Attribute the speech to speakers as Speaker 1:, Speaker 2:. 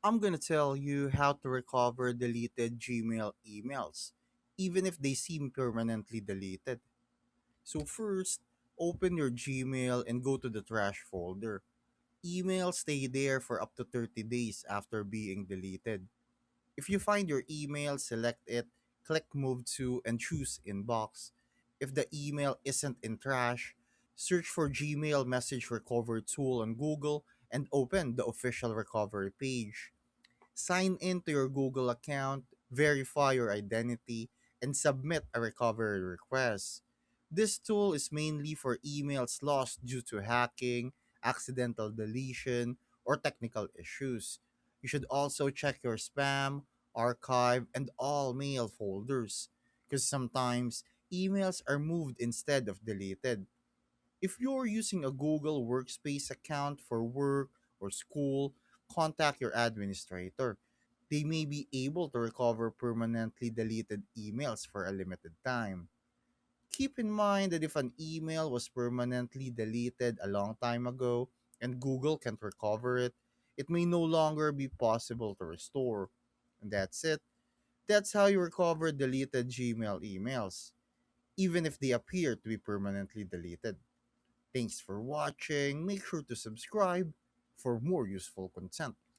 Speaker 1: I'm gonna tell you how to recover deleted Gmail emails, even if they seem permanently deleted. So, first, open your Gmail and go to the trash folder. Emails stay there for up to 30 days after being deleted. If you find your email, select it, click Move to, and choose Inbox. If the email isn't in trash, search for Gmail Message Recovery Tool on Google and open the official recovery page. Sign in to your Google account, verify your identity, and submit a recovery request. This tool is mainly for emails lost due to hacking, accidental deletion, or technical issues. You should also check your spam, archive, and all mail folders, because sometimes emails are moved instead of deleted. If you're using a Google Workspace account for work or school, contact your administrator. They may be able to recover permanently deleted emails for a limited time. Keep in mind that if an email was permanently deleted a long time ago and Google can't recover it, it may no longer be possible to restore. And that's it. That's how you recover deleted Gmail emails, even if they appear to be permanently deleted. Thanks for watching. Make sure to subscribe for more useful content.